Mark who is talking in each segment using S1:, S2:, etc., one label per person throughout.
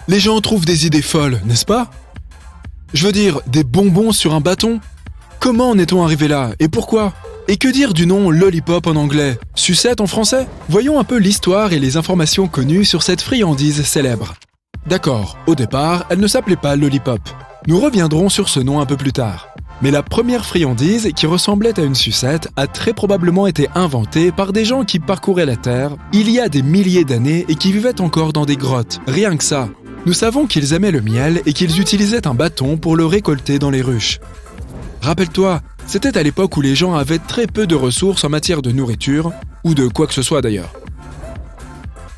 S1: Les gens trouvent des idées folles, n'est-ce pas? Je veux dire, des bonbons sur un bâton? Comment en est-on arrivé là et pourquoi? Et que dire du nom lollipop en anglais? Sucette en français? Voyons un peu l'histoire et les informations connues sur cette friandise célèbre. D'accord, au départ, elle ne s'appelait pas lollipop. Nous reviendrons sur ce nom un peu plus tard. Mais la première friandise, qui ressemblait à une sucette, a très probablement été inventée par des gens qui parcouraient la Terre il y a des milliers d'années et qui vivaient encore dans des grottes. Rien que ça. Nous savons qu'ils aimaient le miel et qu'ils utilisaient un bâton pour le récolter dans les ruches. Rappelle-toi, c'était à l'époque où les gens avaient très peu de ressources en matière de nourriture, ou de quoi que ce soit d'ailleurs.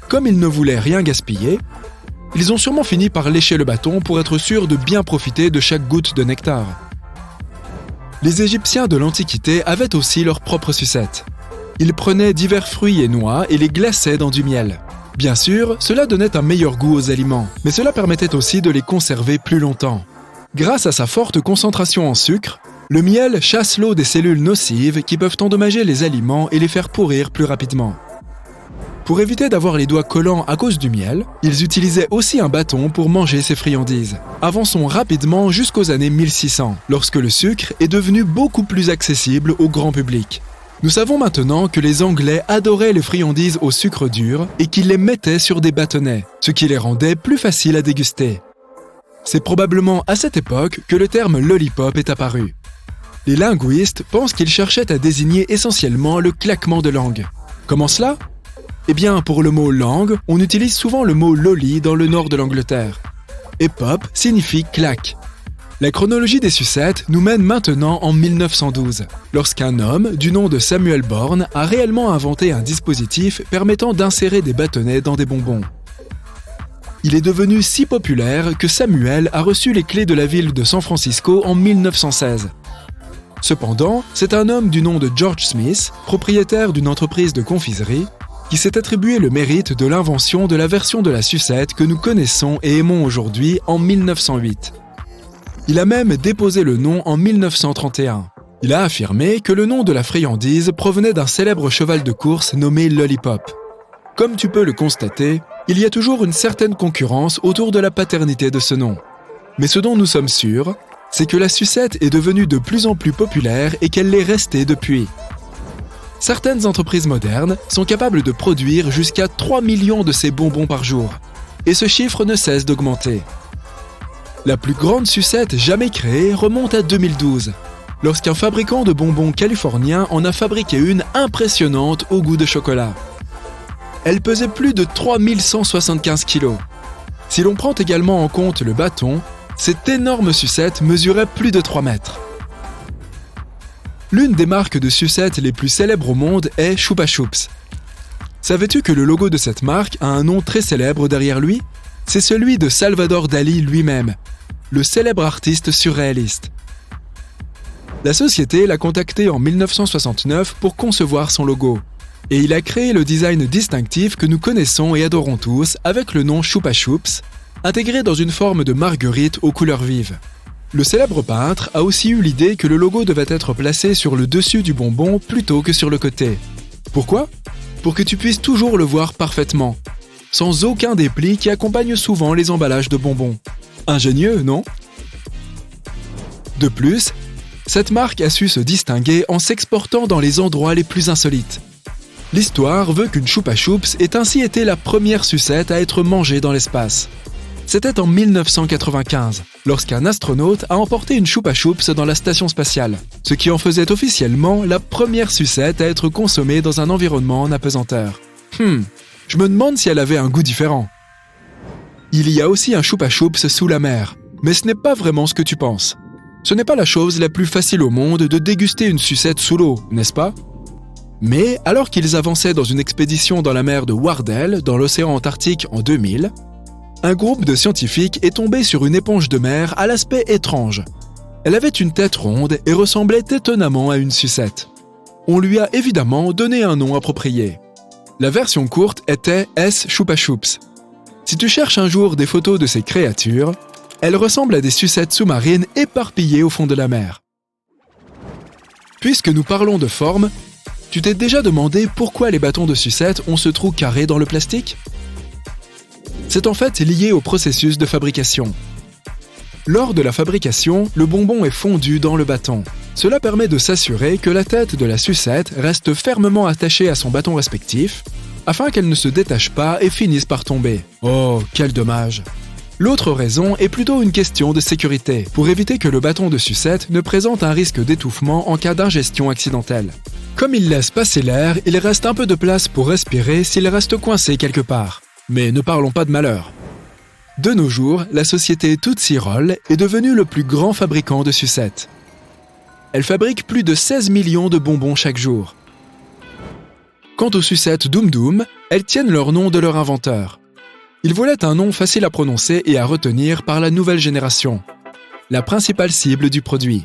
S1: Comme ils ne voulaient rien gaspiller, ils ont sûrement fini par lécher le bâton pour être sûrs de bien profiter de chaque goutte de nectar. Les Égyptiens de l'Antiquité avaient aussi leur propre sucette. Ils prenaient divers fruits et noix et les glaçaient dans du miel. Bien sûr, cela donnait un meilleur goût aux aliments, mais cela permettait aussi de les conserver plus longtemps. Grâce à sa forte concentration en sucre, le miel chasse l'eau des cellules nocives qui peuvent endommager les aliments et les faire pourrir plus rapidement. Pour éviter d'avoir les doigts collants à cause du miel, ils utilisaient aussi un bâton pour manger ces friandises. Avançons rapidement jusqu'aux années 1600, lorsque le sucre est devenu beaucoup plus accessible au grand public. Nous savons maintenant que les Anglais adoraient les friandises au sucre dur et qu'ils les mettaient sur des bâtonnets, ce qui les rendait plus faciles à déguster. C'est probablement à cette époque que le terme lollipop est apparu. Les linguistes pensent qu'ils cherchaient à désigner essentiellement le claquement de langue. Comment cela ? Eh bien, pour le mot « langue », on utilise souvent le mot « lolly » dans le nord de l'Angleterre. Et « pop » signifie « claque ». La chronologie des sucettes nous mène maintenant en 1912, lorsqu'un homme, du nom de Samuel Born, a réellement inventé un dispositif permettant d'insérer des bâtonnets dans des bonbons. Il est devenu si populaire que Samuel a reçu les clés de la ville de San Francisco en 1916. Cependant, c'est un homme du nom de George Smith, propriétaire d'une entreprise de confiserie, qui s'est attribué le mérite de l'invention de la version de la sucette que nous connaissons et aimons aujourd'hui en 1908. Il a même déposé le nom en 1931. Il a affirmé que le nom de la friandise provenait d'un célèbre cheval de course nommé Lollipop. Comme tu peux le constater, il y a toujours une certaine concurrence autour de la paternité de ce nom. Mais ce dont nous sommes sûrs, c'est que la sucette est devenue de plus en plus populaire et qu'elle l'est restée depuis. Certaines entreprises modernes sont capables de produire jusqu'à 3 millions de ces bonbons par jour, et ce chiffre ne cesse d'augmenter. La plus grande sucette jamais créée remonte à 2012, lorsqu'un fabricant de bonbons californien en a fabriqué une impressionnante au goût de chocolat. Elle pesait plus de 3175 kg. Si l'on prend également en compte le bâton, cette énorme sucette mesurait plus de 3 mètres. L'une des marques de sucettes les plus célèbres au monde est Chupa Chups. Savais-tu que le logo de cette marque a un nom très célèbre derrière lui? C'est celui de Salvador Dali lui-même, le célèbre artiste surréaliste. La société l'a contacté en 1969 pour concevoir son logo, et il a créé le design distinctif que nous connaissons et adorons tous avec le nom Chupa Chups, intégré dans une forme de marguerite aux couleurs vives. Le célèbre peintre a aussi eu l'idée que le logo devait être placé sur le dessus du bonbon plutôt que sur le côté. Pourquoi ? Pour que tu puisses toujours le voir parfaitement, sans aucun des plis qui accompagnent souvent les emballages de bonbons. Ingénieux, non ? De plus, cette marque a su se distinguer en s'exportant dans les endroits les plus insolites. L'histoire veut qu'une Chupa Chups ait ainsi été la première sucette à être mangée dans l'espace. C'était en 1995, lorsqu'un astronaute a emporté une Chupa Chups dans la station spatiale, ce qui en faisait officiellement la première sucette à être consommée dans un environnement en apesanteur. Je me demande si elle avait un goût différent. Il y a aussi un Chupa Chups sous la mer, mais ce n'est pas vraiment ce que tu penses. Ce n'est pas la chose la plus facile au monde de déguster une sucette sous l'eau, n'est-ce pas ? Mais alors qu'ils avançaient dans une expédition dans la mer de Weddell, dans l'océan Antarctique en 2000, un groupe de scientifiques est tombé sur une éponge de mer à l'aspect étrange. Elle avait une tête ronde et ressemblait étonnamment à une sucette. On lui a évidemment donné un nom approprié. La version courte était S. Chupa Chups. Si tu cherches un jour des photos de ces créatures, elles ressemblent à des sucettes sous-marines éparpillées au fond de la mer. Puisque nous parlons de forme, tu t'es déjà demandé pourquoi les bâtons de sucette ont ce trou carré dans le plastique ? C'est en fait lié au processus de fabrication. Lors de la fabrication, le bonbon est fondu dans le bâton. Cela permet de s'assurer que la tête de la sucette reste fermement attachée à son bâton respectif, afin qu'elle ne se détache pas et finisse par tomber. Oh, quel dommage! L'autre raison est plutôt une question de sécurité, pour éviter que le bâton de sucette ne présente un risque d'étouffement en cas d'ingestion accidentelle. Comme il laisse passer l'air, il reste un peu de place pour respirer s'il reste coincé quelque part. Mais ne parlons pas de malheur. De nos jours, la société Tootsie Roll est devenue le plus grand fabricant de sucettes. Elle fabrique plus de 16 millions de bonbons chaque jour. Quant aux sucettes Doom Doom, elles tiennent leur nom de leur inventeur. Il voulait un nom facile à prononcer et à retenir par la nouvelle génération, la principale cible du produit.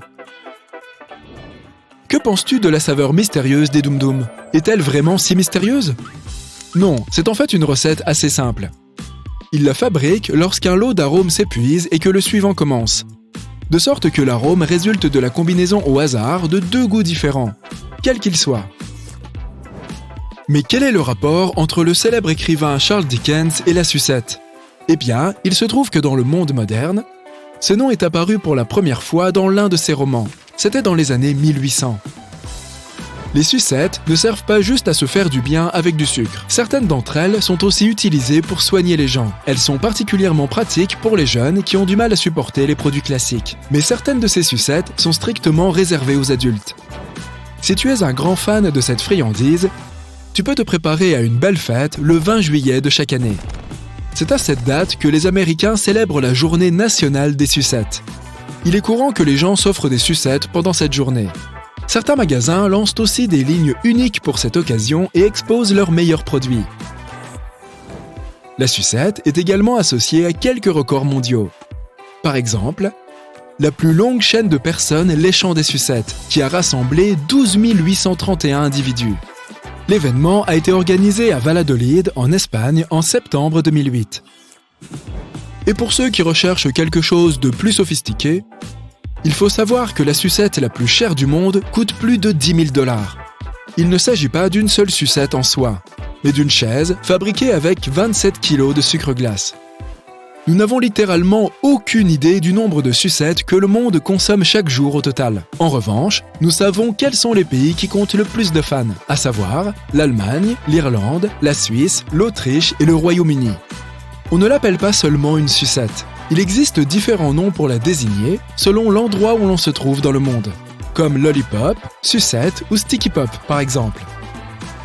S1: Que penses-tu de la saveur mystérieuse des Doom Doom? Est-elle vraiment si mystérieuse? Non, c'est en fait une recette assez simple. Il la fabrique lorsqu'un lot d'arômes s'épuise et que le suivant commence. De sorte que l'arôme résulte de la combinaison au hasard de deux goûts différents, quels qu'ils soient. Mais quel est le rapport entre le célèbre écrivain Charles Dickens et la sucette? Eh bien, il se trouve que dans le monde moderne, ce nom est apparu pour la première fois dans l'un de ses romans. C'était dans les années 1800. Les sucettes ne servent pas juste à se faire du bien avec du sucre. Certaines d'entre elles sont aussi utilisées pour soigner les gens. Elles sont particulièrement pratiques pour les jeunes qui ont du mal à supporter les produits classiques. Mais certaines de ces sucettes sont strictement réservées aux adultes. Si tu es un grand fan de cette friandise, tu peux te préparer à une belle fête le 20 juillet de chaque année. C'est à cette date que les Américains célèbrent la journée nationale des sucettes. Il est courant que les gens s'offrent des sucettes pendant cette journée. Certains magasins lancent aussi des lignes uniques pour cette occasion et exposent leurs meilleurs produits. La sucette est également associée à quelques records mondiaux. Par exemple, la plus longue chaîne de personnes léchant des sucettes, qui a rassemblé 12 831 individus. L'événement a été organisé à Valladolid, en Espagne, en septembre 2008. Et pour ceux qui recherchent quelque chose de plus sophistiqué, il faut savoir que la sucette la plus chère du monde coûte plus de 10 000 $. Il ne s'agit pas d'une seule sucette en soi, mais d'une chaise fabriquée avec 27 kg de sucre glace. Nous n'avons littéralement aucune idée du nombre de sucettes que le monde consomme chaque jour au total. En revanche, nous savons quels sont les pays qui comptent le plus de fans, à savoir l'Allemagne, l'Irlande, la Suisse, l'Autriche et le Royaume-Uni. On ne l'appelle pas seulement une sucette. Il existe différents noms pour la désigner selon l'endroit où l'on se trouve dans le monde, comme lollipop, sucette ou sticky pop par exemple.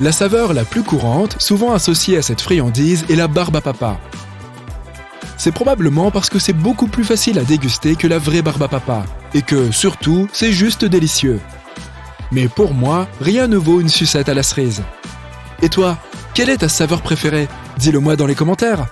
S1: La saveur la plus courante, souvent associée à cette friandise, est la barbe à papa. C'est probablement parce que c'est beaucoup plus facile à déguster que la vraie barbe à papa, et que, surtout, c'est juste délicieux. Mais pour moi, rien ne vaut une sucette à la cerise. Et toi, quelle est ta saveur préférée? Dis-le moi dans les commentaires.